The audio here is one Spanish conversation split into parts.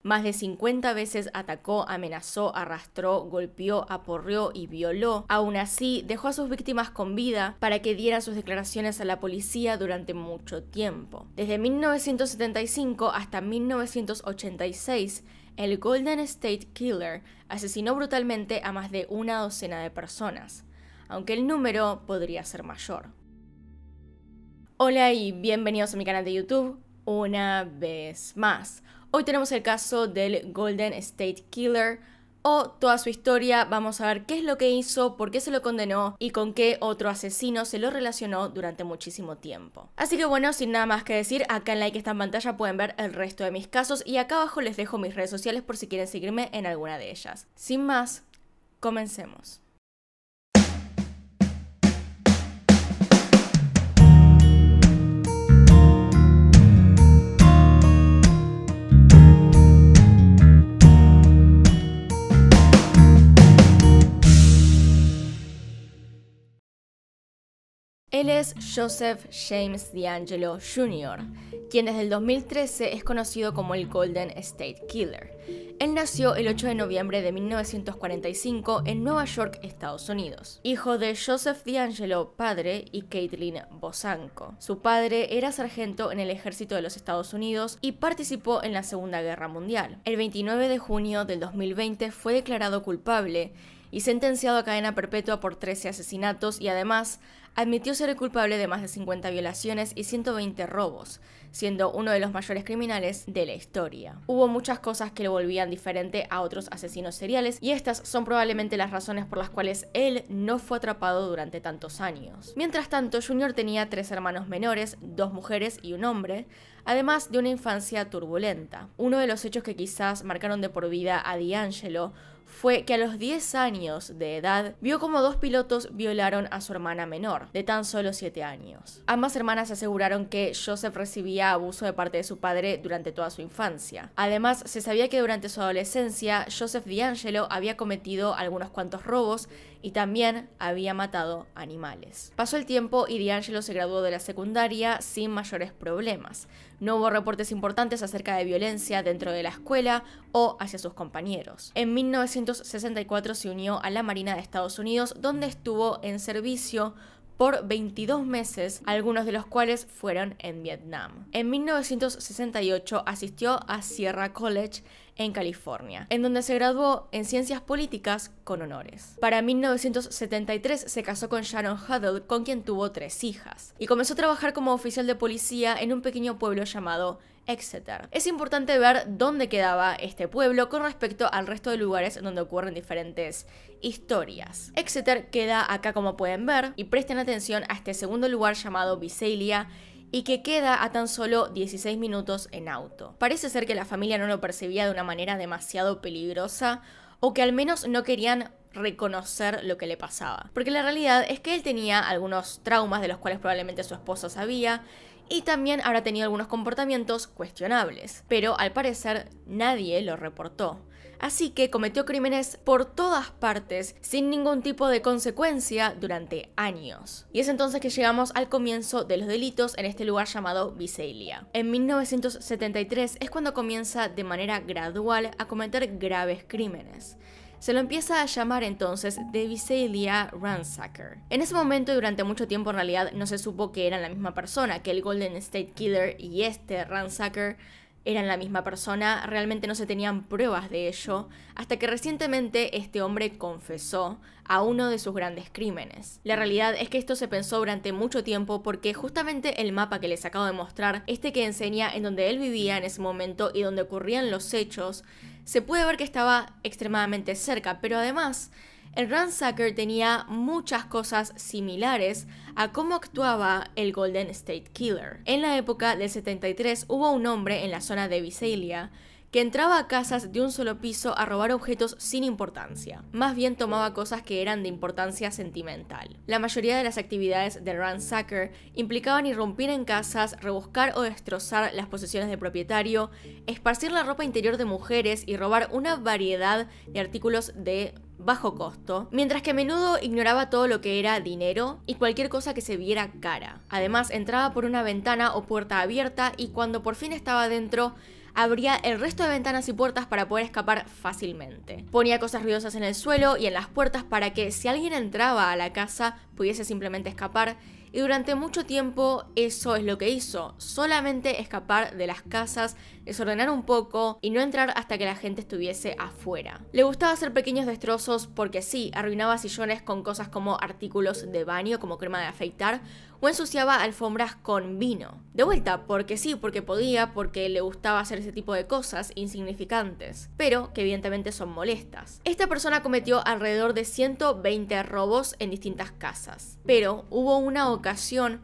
Más de 50 veces atacó, amenazó, arrastró, golpeó, aporreó y violó. Aún así, dejó a sus víctimas con vida para que dieran sus declaraciones a la policía durante mucho tiempo. Desde 1975 hasta 1986, el Golden State Killer asesinó brutalmente a más de una docena de personas, aunque el número podría ser mayor. Hola y bienvenidos a mi canal de YouTube una vez más. Hoy tenemos el caso del Golden State Killer, o toda su historia. Vamos a ver qué es lo que hizo, por qué se lo condenó y con qué otro asesino se lo relacionó durante muchísimo tiempo. Así que bueno, sin nada más que decir, acá en la que está en pantalla pueden ver el resto de mis casos y acá abajo les dejo mis redes sociales por si quieren seguirme en alguna de ellas. Sin más, comencemos. Él es Joseph James DeAngelo Jr., quien desde el 2013 es conocido como el Golden State Killer. Él nació el 8 de noviembre de 1945 en Nueva York, Estados Unidos. Hijo de Joseph DeAngelo, padre, y Caitlin Bosanko. Su padre era sargento en el ejército de los Estados Unidos y participó en la Segunda Guerra Mundial. El 29 de junio del 2020 fue declarado culpable y sentenciado a cadena perpetua por 13 asesinatos y además admitió ser el culpable de más de 50 violaciones y 120 robos, siendo uno de los mayores criminales de la historia. Hubo muchas cosas que lo volvían diferente a otros asesinos seriales y estas son probablemente las razones por las cuales él no fue atrapado durante tantos años. Mientras tanto, Junior tenía 3 hermanos menores, 2 mujeres y un hombre, además de una infancia turbulenta. Uno de los hechos que quizás marcaron de por vida a DeAngelo fue que a los 10 años de edad vio como 2 pilotos violaron a su hermana menor, de tan solo 7 años. Ambas hermanas aseguraron que Joseph recibía abuso de parte de su padre durante toda su infancia. Además, se sabía que durante su adolescencia, Joseph DeAngelo había cometido algunos cuantos robos y también había matado animales. Pasó el tiempo y DeAngelo se graduó de la secundaria sin mayores problemas. No hubo reportes importantes acerca de violencia dentro de la escuela o hacia sus compañeros. En 1964 se unió a la Marina de Estados Unidos, donde estuvo en servicio por 22 meses, algunos de los cuales fueron en Vietnam. En 1968 asistió a Sierra College en California, en donde se graduó en Ciencias Políticas con honores. Para 1973 se casó con Sharon Huddle, con quien tuvo 3 hijas, y comenzó a trabajar como oficial de policía en un pequeño pueblo llamado Exeter. Es importante ver dónde quedaba este pueblo con respecto al resto de lugares donde ocurren diferentes historias. Exeter queda acá, como pueden ver, y presten atención a este segundo lugar llamado Visalia, y que queda a tan solo 16 minutos en auto. Parece ser que la familia no lo percibía de una manera demasiado peligrosa, o que al menos no querían reconocer lo que le pasaba. Porque la realidad es que él tenía algunos traumas de los cuales probablemente su esposa sabía, y también habrá tenido algunos comportamientos cuestionables, pero al parecer nadie lo reportó. Así que cometió crímenes por todas partes sin ningún tipo de consecuencia durante años. Y es entonces que llegamos al comienzo de los delitos en este lugar llamado Visalia. En 1973 es cuando comienza de manera gradual a cometer graves crímenes. Se lo empieza a llamar entonces The Visalia Ransacker. En ese momento y durante mucho tiempo en realidad no se supo que eran la misma persona, que el Golden State Killer y este Ransacker eran la misma persona. Realmente no se tenían pruebas de ello, hasta que recientemente este hombre confesó a uno de sus grandes crímenes. La realidad es que esto se pensó durante mucho tiempo porque justamente el mapa que les acabo de mostrar, este que enseña en donde él vivía en ese momento y donde ocurrían los hechos, se puede ver que estaba extremadamente cerca, pero además el Ransacker tenía muchas cosas similares a cómo actuaba el Golden State Killer. En la época del 73 hubo un hombre en la zona de Visalia que entraba a casas de un solo piso a robar objetos sin importancia. Más bien tomaba cosas que eran de importancia sentimental. La mayoría de las actividades del Ransacker implicaban irrumpir en casas, rebuscar o destrozar las posesiones del propietario, esparcir la ropa interior de mujeres y robar una variedad de artículos de bajo costo, mientras que a menudo ignoraba todo lo que era dinero y cualquier cosa que se viera cara. Además, entraba por una ventana o puerta abierta y cuando por fin estaba dentro, abría el resto de ventanas y puertas para poder escapar fácilmente. Ponía cosas ruidosas en el suelo y en las puertas para que si alguien entraba a la casa pudiese simplemente escapar. Y durante mucho tiempo eso es lo que hizo, solamente escapar de las casas, desordenar un poco y no entrar hasta que la gente estuviese afuera. Le gustaba hacer pequeños destrozos porque sí, arruinaba sillones con cosas como artículos de baño, como crema de afeitar, o ensuciaba alfombras con vino. De vuelta, porque sí, porque podía, porque le gustaba hacer ese tipo de cosas insignificantes, pero que evidentemente son molestas. Esta persona cometió alrededor de 120 robos en distintas casas, pero hubo una ocasión,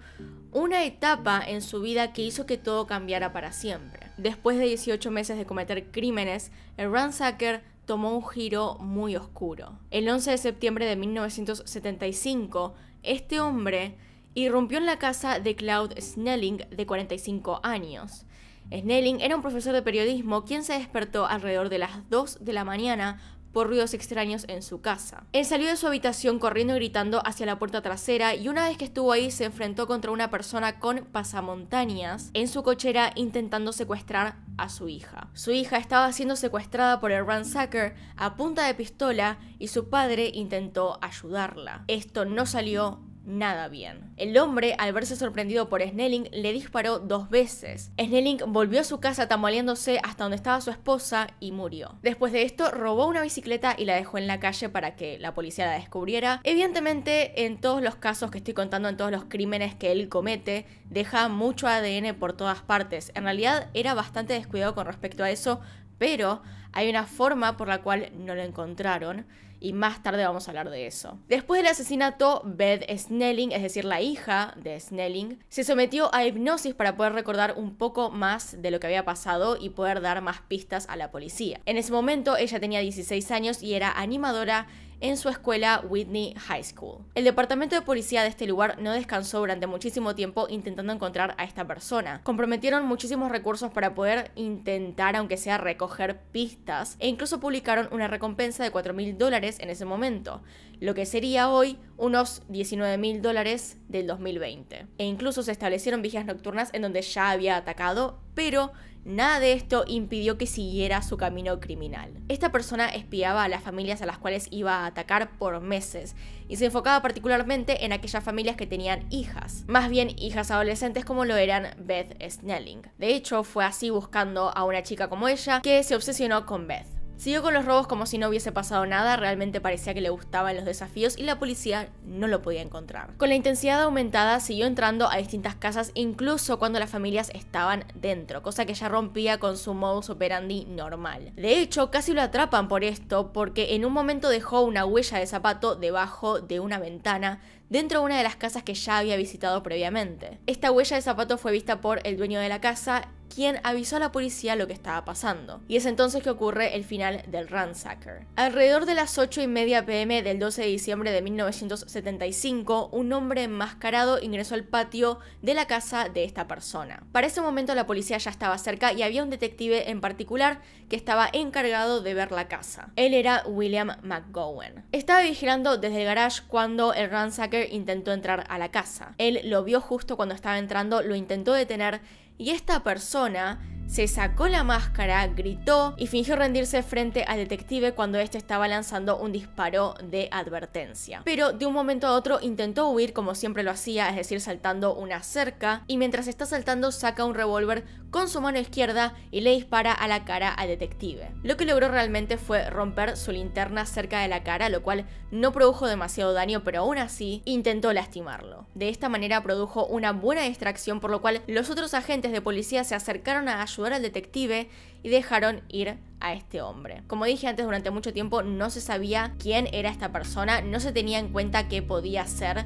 una etapa en su vida que hizo que todo cambiara para siempre. Después de 18 meses de cometer crímenes, el ransacker tomó un giro muy oscuro. El 11 de septiembre de 1975, este hombre irrumpió en la casa de Claude Snelling, de 45 años. Snelling era un profesor de periodismo quien se despertó alrededor de las 2 de la mañana por ruidos extraños en su casa. Él salió de su habitación corriendo y gritando hacia la puerta trasera y una vez que estuvo ahí se enfrentó contra una persona con pasamontañas en su cochera intentando secuestrar a su hija. Su hija estaba siendo secuestrada por el ransacker a punta de pistola y su padre intentó ayudarla. Esto no salió nada bien. El hombre, al verse sorprendido por Snelling, le disparó 2 veces. Snelling volvió a su casa tambaleándose hasta donde estaba su esposa y murió. Después de esto, robó una bicicleta y la dejó en la calle para que la policía la descubriera. Evidentemente, en todos los casos que estoy contando, en todos los crímenes que él comete, deja mucho ADN por todas partes. En realidad, era bastante descuidado con respecto a eso, pero hay una forma por la cual no lo encontraron. Y más tarde vamos a hablar de eso. Después del asesinato, Beth Snelling, es decir, la hija de Snelling, se sometió a hipnosis para poder recordar un poco más de lo que había pasado y poder dar más pistas a la policía. En ese momento, ella tenía 16 años y era animadora en su escuela Whitney High School. El departamento de policía de este lugar no descansó durante muchísimo tiempo intentando encontrar a esta persona. Comprometieron muchísimos recursos para poder intentar, aunque sea, recoger pistas e incluso publicaron una recompensa de $4.000 en ese momento, lo que sería hoy unos $19.000 del 2020. E incluso se establecieron vigías nocturnas en donde ya había atacado, pero nada de esto impidió que siguiera su camino criminal. Esta persona espiaba a las familias a las cuales iba a atacar por meses y se enfocaba particularmente en aquellas familias que tenían hijas, más bien hijas adolescentes como lo eran Beth Snelling. De hecho, fue así buscando a una chica como ella que se obsesionó con Beth. Siguió con los robos como si no hubiese pasado nada, realmente parecía que le gustaban los desafíos y la policía no lo podía encontrar. Con la intensidad aumentada siguió entrando a distintas casas incluso cuando las familias estaban dentro, cosa que ya rompía con su modus operandi normal. De hecho, casi lo atrapan por esto porque en un momento dejó una huella de zapato debajo de una ventana dentro de una de las casas que ya había visitado previamente. Esta huella de zapato fue vista por el dueño de la casa, quien avisó a la policía lo que estaba pasando. Y es entonces que ocurre el final del ransacker. Alrededor de las 8:30 p.m. del 12 de diciembre de 1975, un hombre enmascarado ingresó al patio de la casa de esta persona. Para ese momento la policía ya estaba cerca y había un detective en particular que estaba encargado de ver la casa. Él era William McGowan. Estaba vigilando desde el garage cuando el ransacker intentó entrar a la casa. Él lo vio justo cuando estaba entrando, lo intentó detener y esta persona se sacó la máscara, gritó y fingió rendirse frente al detective cuando este estaba lanzando un disparo de advertencia. Pero de un momento a otro intentó huir como siempre lo hacía, es decir, saltando una cerca, y mientras está saltando saca un revólver con su mano izquierda y le dispara a la cara al detective. Lo que logró realmente fue romper su linterna cerca de la cara, lo cual no produjo demasiado daño, pero aún así intentó lastimarlo. De esta manera produjo una buena distracción, por lo cual los otros agentes de policía se acercaron a ayudar al detective y dejaron ir a este hombre. Como dije antes, durante mucho tiempo no se sabía quién era esta persona, no se tenía en cuenta que podía ser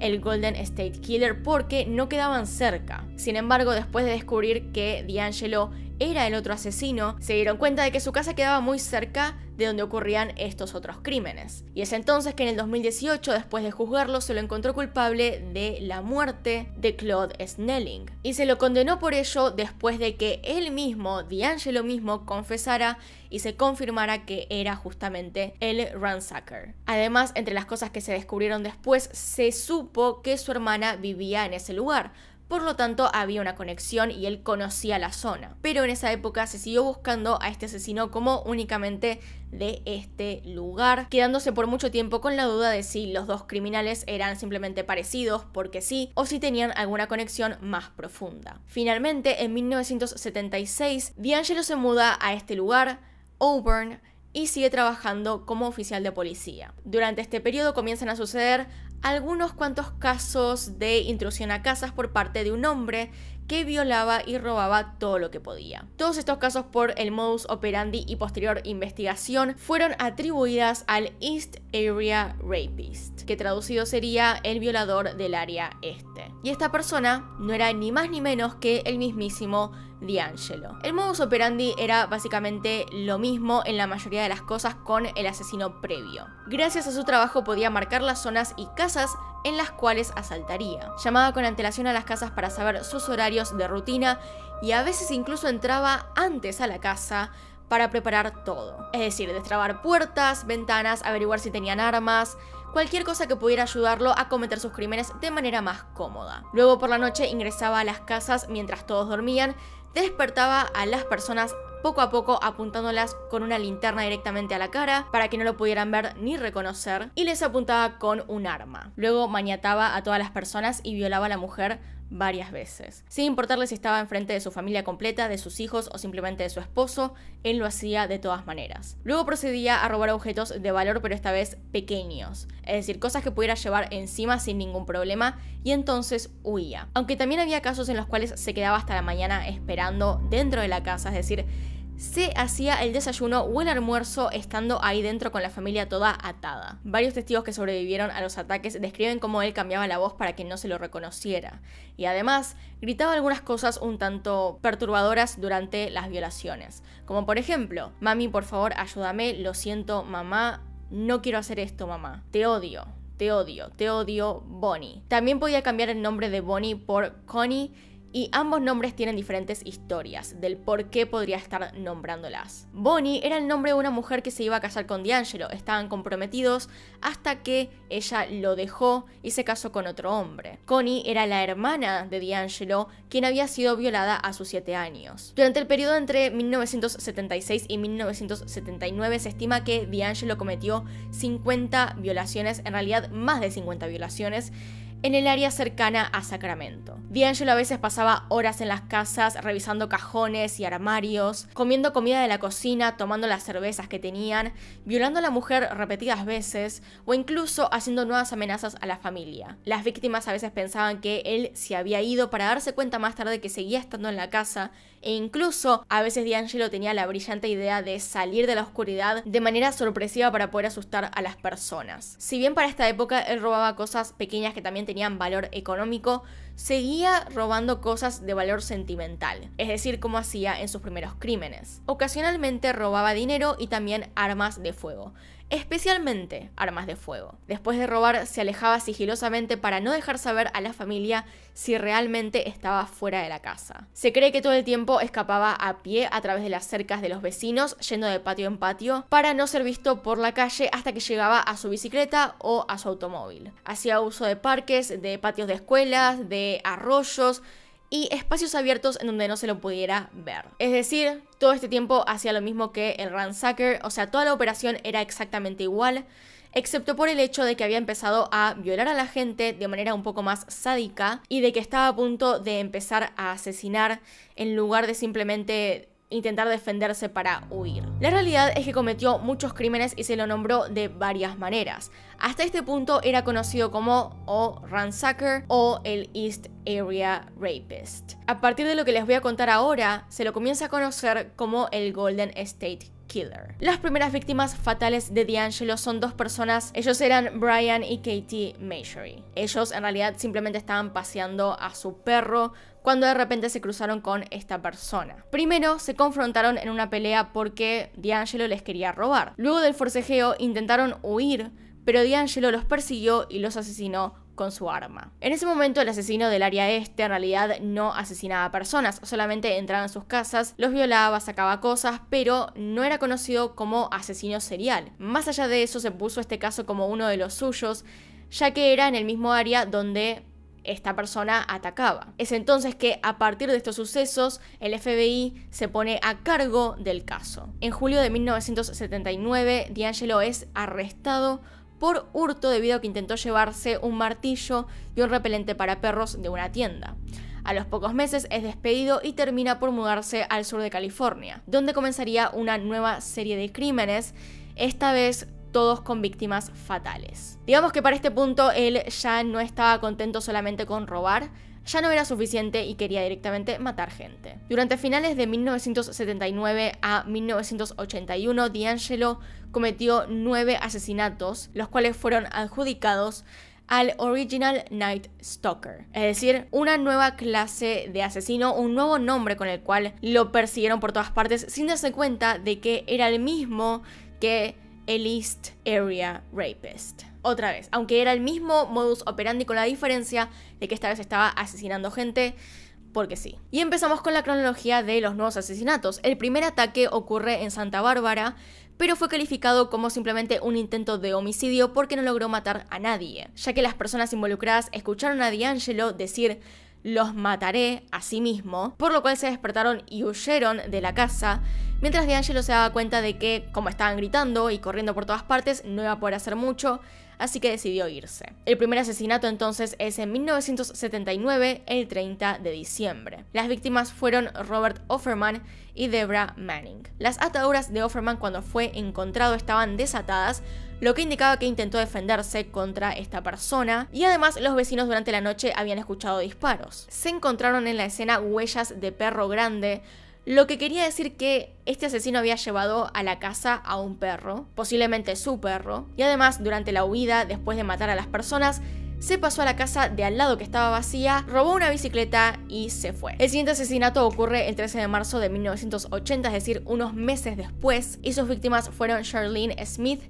el Golden State Killer porque no quedaban cerca. Sin embargo, después de descubrir que D'Angelo era el otro asesino, se dieron cuenta de que su casa quedaba muy cerca de donde ocurrían estos otros crímenes. Y es entonces que en el 2018, después de juzgarlo, se lo encontró culpable de la muerte de Claude Snelling. Y se lo condenó por ello después de que él mismo, D'Angelo mismo, confesara y se confirmara que era justamente el ransacker. Además, entre las cosas que se descubrieron después, se supo que su hermana vivía en ese lugar, por lo tanto había una conexión y él conocía la zona. Pero en esa época se siguió buscando a este asesino como únicamente de este lugar, quedándose por mucho tiempo con la duda de si los dos criminales eran simplemente parecidos porque sí, o si tenían alguna conexión más profunda. Finalmente, en 1976, D'Angelo se muda a este lugar, Auburn, y sigue trabajando como oficial de policía. Durante este periodo comienzan a suceder algunos cuantos casos de intrusión a casas por parte de un hombre que violaba y robaba todo lo que podía. Todos estos casos, por el modus operandi y posterior investigación, fueron atribuidas al East Area Rapist, que traducido sería el violador del área este. Y esta persona no era ni más ni menos que el mismísimo D'Angelo. El modus operandi era básicamente lo mismo en la mayoría de las cosas con el asesino previo. Gracias a su trabajo podía marcar las zonas y casas en las cuales asaltaría. Llamaba con antelación a las casas para saber sus horarios de rutina y a veces incluso entraba antes a la casa para preparar todo. Es decir, destrabar puertas, ventanas, averiguar si tenían armas, cualquier cosa que pudiera ayudarlo a cometer sus crímenes de manera más cómoda. Luego por la noche ingresaba a las casas mientras todos dormían, despertaba a las personas poco a poco apuntándolas con una linterna directamente a la cara para que no lo pudieran ver ni reconocer, y les apuntaba con un arma. Luego maniataba a todas las personas y violaba a la mujer varias veces. Sin importarle si estaba enfrente de su familia completa, de sus hijos o simplemente de su esposo, él lo hacía de todas maneras. Luego procedía a robar objetos de valor, pero esta vez pequeños, es decir, cosas que pudiera llevar encima sin ningún problema, y entonces huía. Aunque también había casos en los cuales se quedaba hasta la mañana esperando dentro de la casa, es decir, se hacía el desayuno o el almuerzo estando ahí dentro con la familia toda atada. Varios testigos que sobrevivieron a los ataques describen cómo él cambiaba la voz para que no se lo reconociera, y además gritaba algunas cosas un tanto perturbadoras durante las violaciones, como por ejemplo: mami, por favor, ayúdame, lo siento, mamá, no quiero hacer esto, mamá, te odio, te odio, te odio, Bonnie. También podía cambiar el nombre de Bonnie por Connie, y ambos nombres tienen diferentes historias del por qué podría estar nombrándolas. Bonnie era el nombre de una mujer que se iba a casar con D'Angelo, estaban comprometidos hasta que ella lo dejó y se casó con otro hombre. Connie era la hermana de D'Angelo, quien había sido violada a sus 7 años. Durante el periodo entre 1976 y 1979 se estima que D'Angelo cometió 50 violaciones, en realidad más de 50 violaciones, en el área cercana a Sacramento. D'Angelo a veces pasaba horas en las casas revisando cajones y armarios, comiendo comida de la cocina, tomando las cervezas que tenían, violando a la mujer repetidas veces o incluso haciendo nuevas amenazas a la familia. Las víctimas a veces pensaban que él se había ido para darse cuenta más tarde que seguía estando en la casa, e incluso a veces D'Angelo tenía la brillante idea de salir de la oscuridad de manera sorpresiva para poder asustar a las personas. Si bien para esta época él robaba cosas pequeñas que también tenían valor económico, seguía robando cosas de valor sentimental, es decir, como hacía en sus primeros crímenes. Ocasionalmente robaba dinero y también armas de fuego, especialmente armas de fuego. Después de robar, se alejaba sigilosamente para no dejar saber a la familia si realmente estaba fuera de la casa. Se cree que todo el tiempo escapaba a pie a través de las cercas de los vecinos, yendo de patio en patio, para no ser visto por la calle hasta que llegaba a su bicicleta o a su automóvil. Hacía uso de parques, de patios de escuelas, de arroyos y espacios abiertos en donde no se lo pudiera ver. Es decir, todo este tiempo hacía lo mismo que el ransacker, o sea, toda la operación era exactamente igual, excepto por el hecho de que había empezado a violar a la gente de manera un poco más sádica y de que estaba a punto de empezar a asesinar en lugar de simplemente intentar defenderse para huir. La realidad es que cometió muchos crímenes y se lo nombró de varias maneras. Hasta este punto era conocido como o Ransacker o el East Area Rapist. A partir de lo que les voy a contar ahora, se lo comienza a conocer como el Golden State Killer. Las primeras víctimas fatales de D'Angelo son dos personas. Ellos eran Brian y Katie Mashery. Ellos en realidad simplemente estaban paseando a su perro cuando de repente se cruzaron con esta persona. Primero se confrontaron en una pelea porque D'Angelo les quería robar. Luego del forcejeo intentaron huir, pero D'Angelo los persiguió y los asesinó con su arma. En ese momento el asesino del área este en realidad no asesinaba personas, solamente entraba en sus casas, los violaba, sacaba cosas, pero no era conocido como asesino serial. Más allá de eso, se puso este caso como uno de los suyos, ya que era en el mismo área donde esta persona atacaba. Es entonces que a partir de estos sucesos el FBI se pone a cargo del caso. En julio de 1979, DeAngelo es arrestado por hurto debido a que intentó llevarse un martillo y un repelente para perros de una tienda. A los pocos meses es despedido y termina por mudarse al sur de California, donde comenzaría una nueva serie de crímenes, esta vez todos con víctimas fatales. Digamos que para este punto él ya no estaba contento solamente con robar, ya no era suficiente y quería directamente matar gente. Durante finales de 1979 a 1981, DeAngelo cometió 9 asesinatos, los cuales fueron adjudicados al Original Night Stalker, es decir, una nueva clase de asesino, un nuevo nombre con el cual lo persiguieron por todas partes sin darse cuenta de que era el mismo que el East Area Rapist. Otra vez, aunque era el mismo modus operandi con la diferencia de que esta vez estaba asesinando gente porque sí. Y empezamos con la cronología de los nuevos asesinatos. El primer ataque ocurre en Santa Bárbara, pero fue calificado como simplemente un intento de homicidio porque no logró matar a nadie, ya que las personas involucradas escucharon a DeAngelo decir "los mataré" a sí mismo, por lo cual se despertaron y huyeron de la casa, mientras DeAngelo se daba cuenta de que, como estaban gritando y corriendo por todas partes, no iba a poder hacer mucho, así que decidió irse. El primer asesinato entonces es en 1979, el 30 de diciembre. Las víctimas fueron Robert Offerman y Debra Manning. Las ataduras de Offerman cuando fue encontrado estaban desatadas, lo que indicaba que intentó defenderse contra esta persona, y además los vecinos durante la noche habían escuchado disparos. Se encontraron en la escena huellas de perro grande, lo que quería decir que este asesino había llevado a la casa a un perro, posiblemente su perro, y además durante la huida, después de matar a las personas, se pasó a la casa de al lado que estaba vacía, robó una bicicleta y se fue. El siguiente asesinato ocurre el 13 de marzo de 1980, es decir, unos meses después, y sus víctimas fueron Charlene Smith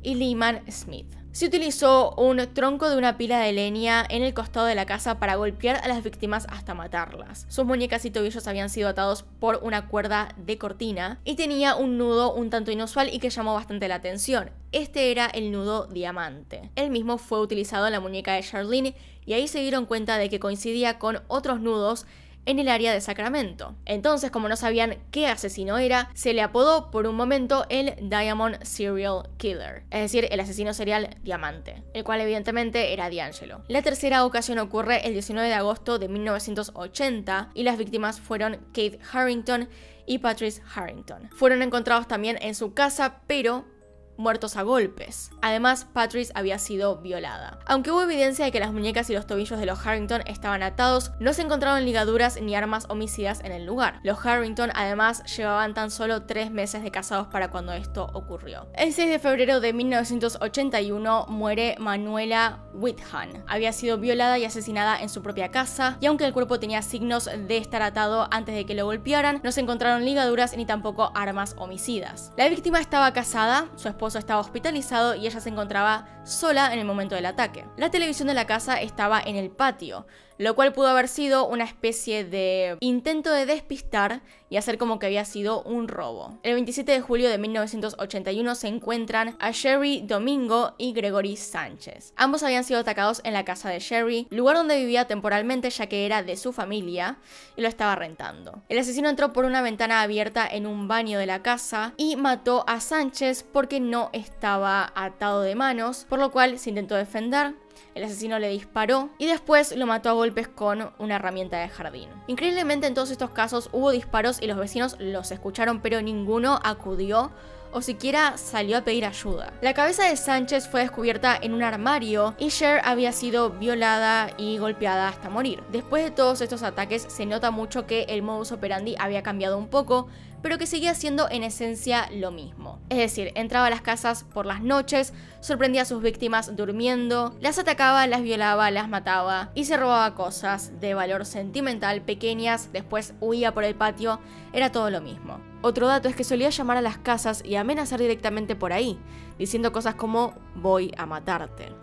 y Lyman Smith. Se utilizó un tronco de una pila de leña en el costado de la casa para golpear a las víctimas hasta matarlas. Sus muñecas y tobillos habían sido atados por una cuerda de cortina y tenía un nudo un tanto inusual y que llamó bastante la atención. Este era el nudo diamante. El mismo fue utilizado en la muñeca de Charlene y ahí se dieron cuenta de que coincidía con otros nudos en el área de Sacramento. Entonces, como no sabían qué asesino era, se le apodó por un momento el Diamond Serial Killer, es decir, el asesino serial diamante, el cual evidentemente era DeAngelo. La tercera ocasión ocurre el 19 de agosto de 1980 y las víctimas fueron Keith Harrington y Patrice Harrington. Fueron encontrados también en su casa, pero muertos a golpes. Además, Patrice había sido violada. Aunque hubo evidencia de que las muñecas y los tobillos de los Harrington estaban atados, no se encontraron ligaduras ni armas homicidas en el lugar. Los Harrington además llevaban tan solo 3 meses de casados para cuando esto ocurrió. El 6 de febrero de 1981 muere Manuela Whitham. Había sido violada y asesinada en su propia casa, y aunque el cuerpo tenía signos de estar atado antes de que lo golpearan, no se encontraron ligaduras ni tampoco armas homicidas. La víctima estaba casada, su esposo estaba hospitalizado y ella se encontraba sola en el momento del ataque. La televisión de la casa estaba en el patio, lo cual pudo haber sido una especie de intento de despistar y hacer como que había sido un robo. El 27 de julio de 1981 se encuentran a Sherry Domingo y Gregory Sánchez. Ambos habían sido atacados en la casa de Sherry, lugar donde vivía temporalmente ya que era de su familia y lo estaba rentando. El asesino entró por una ventana abierta en un baño de la casa y mató a Sánchez porque no estaba atado de manos, por lo cual se intentó defender. El asesino le disparó y después lo mató a golpes con una herramienta de jardín. Increíblemente, en todos estos casos hubo disparos y los vecinos los escucharon, pero ninguno acudió o siquiera salió a pedir ayuda. La cabeza de Sánchez fue descubierta en un armario y Cher había sido violada y golpeada hasta morir. Después de todos estos ataques se nota mucho que el modus operandi había cambiado un poco, pero que seguía siendo en esencia lo mismo. Es decir, entraba a las casas por las noches, sorprendía a sus víctimas durmiendo, las atacaba, las violaba, las mataba y se robaba cosas de valor sentimental pequeñas, después huía por el patio, era todo lo mismo. Otro dato es que solía llamar a las casas y amenazar directamente por ahí, diciendo cosas como "voy a matarte".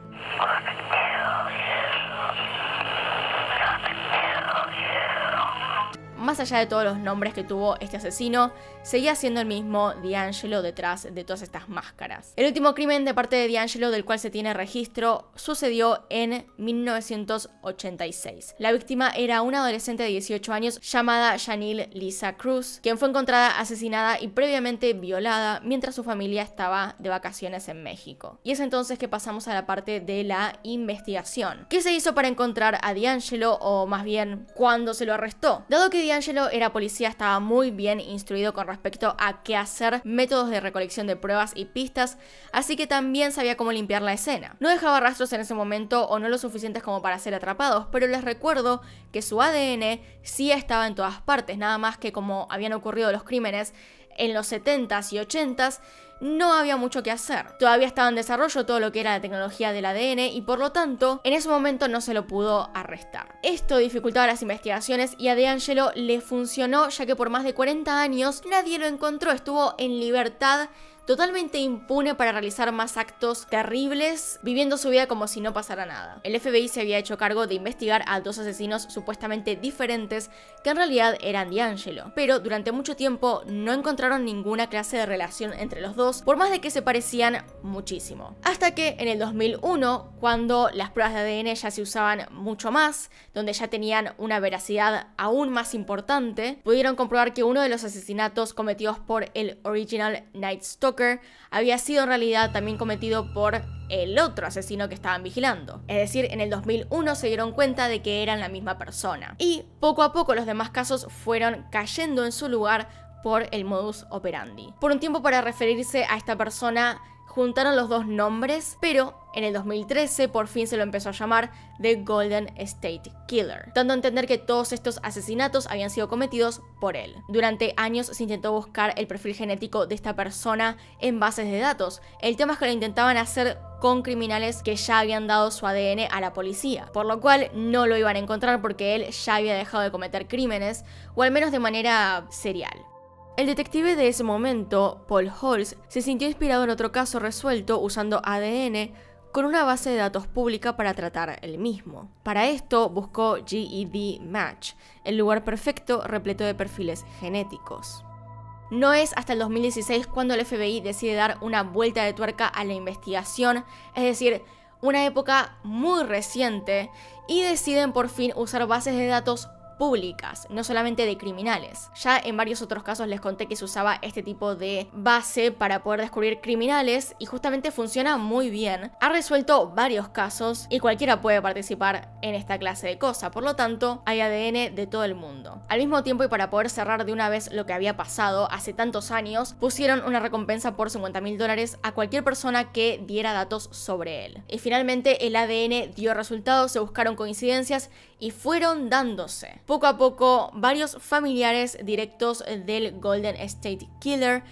más allá de todos los nombres que tuvo este asesino, seguía siendo el mismo DeAngelo detrás de todas estas máscaras. El último crimen de parte de DeAngelo del cual se tiene registro sucedió en 1986. La víctima era una adolescente de 18 años llamada Janelle Lisa Cruz, quien fue encontrada asesinada y previamente violada mientras su familia estaba de vacaciones en México. Y es entonces que pasamos a la parte de la investigación. ¿Qué se hizo para encontrar a DeAngelo, o más bien, cuándo se lo arrestó? Dado que DeAngelo era policía, estaba muy bien instruido con respecto a qué hacer, métodos de recolección de pruebas y pistas, así que también sabía cómo limpiar la escena. No dejaba rastros en ese momento, o no lo suficientes como para ser atrapados, pero les recuerdo que su ADN sí estaba en todas partes, nada más que como habían ocurrido los crímenes en los 70s y 80s, no había mucho que hacer. Todavía estaba en desarrollo todo lo que era la tecnología del ADN y por lo tanto, en ese momento no se lo pudo arrestar. Esto dificultaba las investigaciones y a DeAngelo le funcionó, ya que por más de 40 años nadie lo encontró, estuvo en libertad, totalmente impune para realizar más actos terribles, viviendo su vida como si no pasara nada. El FBI se había hecho cargo de investigar a dos asesinos supuestamente diferentes que en realidad eran DeAngelo, pero durante mucho tiempo no encontraron ninguna clase de relación entre los dos, por más de que se parecían muchísimo. Hasta que en el 2001, cuando las pruebas de ADN ya se usaban mucho más, donde ya tenían una veracidad aún más importante, pudieron comprobar que uno de los asesinatos cometidos por el original Night Stalker había sido en realidad también cometido por el otro asesino que estaban vigilando. Es decir, en el 2001 se dieron cuenta de que eran la misma persona. Y poco a poco los demás casos fueron cayendo en su lugar por el modus operandi. Por un tiempo, para referirse a esta persona, juntaron los dos nombres, pero en el 2013 por fin se lo empezó a llamar The Golden State Killer, dando a entender que todos estos asesinatos habían sido cometidos por él. Durante años se intentó buscar el perfil genético de esta persona en bases de datos. El tema es que lo intentaban hacer con criminales que ya habían dado su ADN a la policía, por lo cual no lo iban a encontrar porque él ya había dejado de cometer crímenes, o al menos de manera serial. El detective de ese momento, Paul Holtz, se sintió inspirado en otro caso resuelto usando ADN con una base de datos pública para tratar el mismo. Para esto buscó GED Match, el lugar perfecto repleto de perfiles genéticos. No es hasta el 2016 cuando el FBI decide dar una vuelta de tuerca a la investigación, es decir, una época muy reciente, y deciden por fin usar bases de datos públicas, no solamente de criminales. Ya en varios otros casos les conté que se usaba este tipo de base para poder descubrir criminales y justamente funciona muy bien. Ha resuelto varios casos y cualquiera puede participar en esta clase de cosas, por lo tanto hay ADN de todo el mundo. Al mismo tiempo, y para poder cerrar de una vez lo que había pasado hace tantos años, pusieron una recompensa por $50.000 a cualquier persona que diera datos sobre él. Y finalmente el ADN dio resultados, se buscaron coincidencias y fueron dándose. Poco a poco, varios familiares directos del Golden State Killer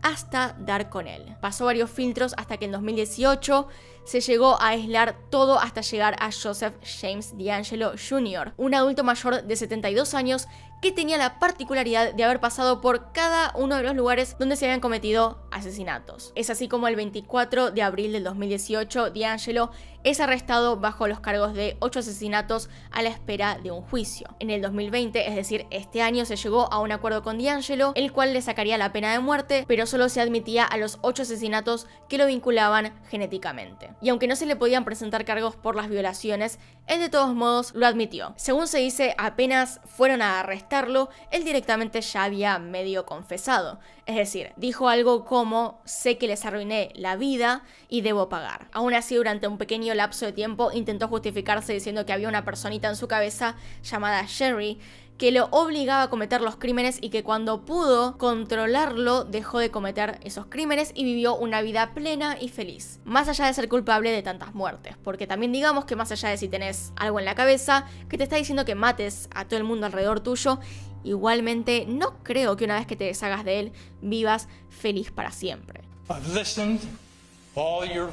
hasta dar con él. Pasó varios filtros hasta que en 2018 se llegó a aislar todo hasta llegar a Joseph James DeAngelo Jr., un adulto mayor de 72 años que tenía la particularidad de haber pasado por cada uno de los lugares donde se habían cometido asesinatos. Es así como el 24 de abril del 2018, DeAngelo es arrestado bajo los cargos de 8 asesinatos a la espera de un juicio. En el 2020, es decir, este año, se llegó a un acuerdo con DeAngelo, el cual le sacaría la pena de muerte, pero solo se admitía a los 8 asesinatos que lo vinculaban genéticamente. Y aunque no se le podían presentar cargos por las violaciones, él de todos modos lo admitió. Según se dice, apenas fueron a arrestarlo, él directamente ya había medio confesado. Es decir, dijo algo como: sé que les arruiné la vida y debo pagar. Aún así, durante un pequeño lapso de tiempo intentó justificarse diciendo que había una personita en su cabeza llamada Sherry que lo obligaba a cometer los crímenes y que cuando pudo controlarlo dejó de cometer esos crímenes y vivió una vida plena y feliz, más allá de ser culpable de tantas muertes, porque también digamos que más allá de si tenés algo en la cabeza que te está diciendo que mates a todo el mundo alrededor tuyo, igualmente no creo que una vez que te deshagas de él vivas feliz para siempre. I've listened to all your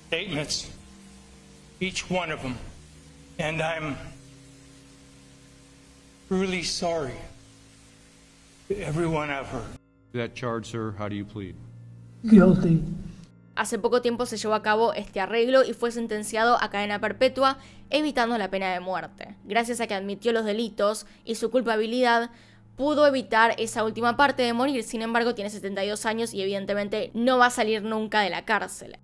statements, each one of them, and I'm really sorry to everyone I've hurt. That charge, sir, how do you plead? Guilty. Hace poco tiempo se llevó a cabo este arreglo y fue sentenciado a cadena perpetua, evitando la pena de muerte. Gracias a que admitió los delitos y su culpabilidad, pudo evitar esa última parte de morir. Sin embargo, tiene 72 años y evidentemente no va a salir nunca de la cárcel.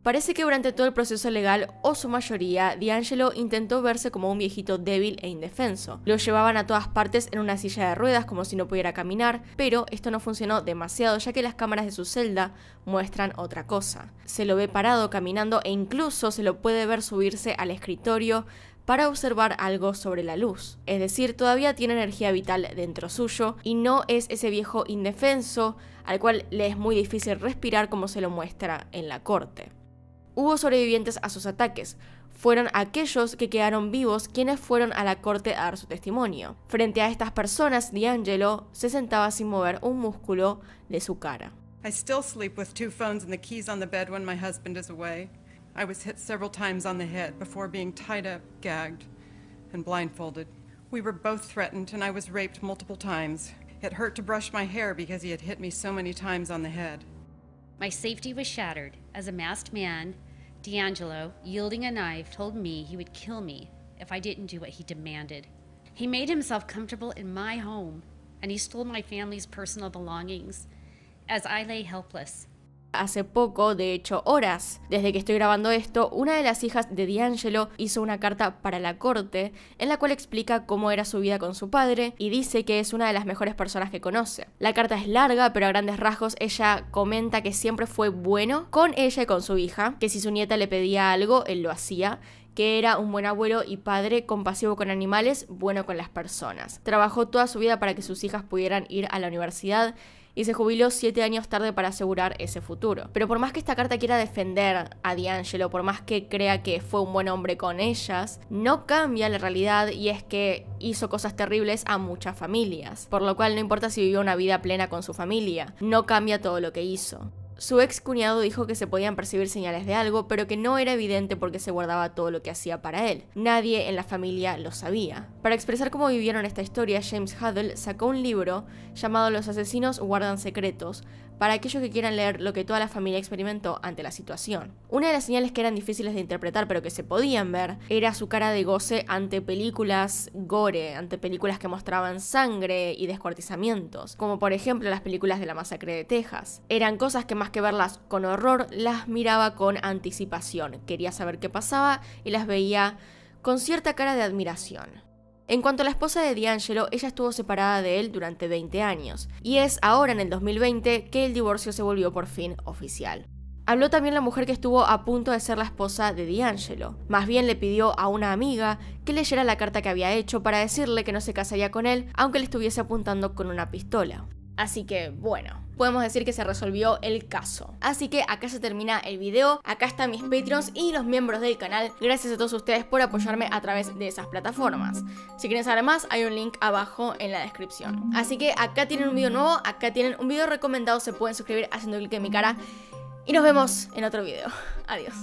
Parece que durante todo el proceso legal, o su mayoría, D'Angelo intentó verse como un viejito débil e indefenso. Lo llevaban a todas partes en una silla de ruedas como si no pudiera caminar, pero esto no funcionó demasiado ya que las cámaras de su celda muestran otra cosa. Se lo ve parado caminando e incluso se lo puede ver subirse al escritorio para observar algo sobre la luz. Es decir, todavía tiene energía vital dentro suyo y no es ese viejo indefenso al cual le es muy difícil respirar como se lo muestra en la corte. Hubo sobrevivientes a sus ataques. Fueron aquellos que quedaron vivos quienes fueron a la corte a dar su testimonio. Frente a estas personas, D'Angelo se sentaba sin mover un músculo de su cara. I still sleep with 2 phones and the keys on the bed when my husband is away. I was hit several times on the head before being tied up, gagged, and blindfolded. We were both threatened and I was raped multiple times. It hurt to brush my hair because he had hit me so many times on the head. My safety was shattered as a masked man, D'Angelo, yielding a knife, told me he would kill me if I didn't do what he demanded. He made himself comfortable in my home, and he stole my family's personal belongings as I lay helpless. Hace poco, de hecho horas desde que estoy grabando esto, una de las hijas de D'Angelo hizo una carta para la corte en la cual explica cómo era su vida con su padre y dice que es una de las mejores personas que conoce. La carta es larga, pero a grandes rasgos ella comenta que siempre fue bueno con ella y con su hija, que si su nieta le pedía algo, él lo hacía, que era un buen abuelo y padre, compasivo con animales, bueno con las personas. Trabajó toda su vida para que sus hijas pudieran ir a la universidad y se jubiló 7 años tarde para asegurar ese futuro. Pero por más que esta carta quiera defender a D'Angelo, por más que crea que fue un buen hombre con ellas, no cambia la realidad y es que hizo cosas terribles a muchas familias. Por lo cual no importa si vivió una vida plena con su familia, no cambia todo lo que hizo. Su ex cuñado dijo que se podían percibir señales de algo, pero que no era evidente porque se guardaba todo lo que hacía para él. Nadie en la familia lo sabía. Para expresar cómo vivieron esta historia, James Huddle sacó un libro llamado Los asesinos guardan secretos, para aquellos que quieran leer lo que toda la familia experimentó ante la situación. Una de las señales que eran difíciles de interpretar pero que se podían ver era su cara de goce ante películas gore, ante películas que mostraban sangre y descuartizamientos, como por ejemplo las películas de la masacre de Texas. Eran cosas que más que verlas con horror, las miraba con anticipación, quería saber qué pasaba y las veía con cierta cara de admiración. En cuanto a la esposa de D'Angelo, ella estuvo separada de él durante 20 años, y es ahora en el 2020 que el divorcio se volvió por fin oficial. Habló también la mujer que estuvo a punto de ser la esposa de D'Angelo. Más bien le pidió a una amiga que leyera la carta que había hecho para decirle que no se casaría con él, aunque le estuviese apuntando con una pistola. Así que, bueno, podemos decir que se resolvió el caso. Así que acá se termina el video, acá están mis Patreons y los miembros del canal. Gracias a todos ustedes por apoyarme a través de esas plataformas. Si quieren saber más, hay un link abajo en la descripción. Así que acá tienen un video nuevo, acá tienen un video recomendado, se pueden suscribir haciendo clic en mi cara. Y nos vemos en otro video. Adiós.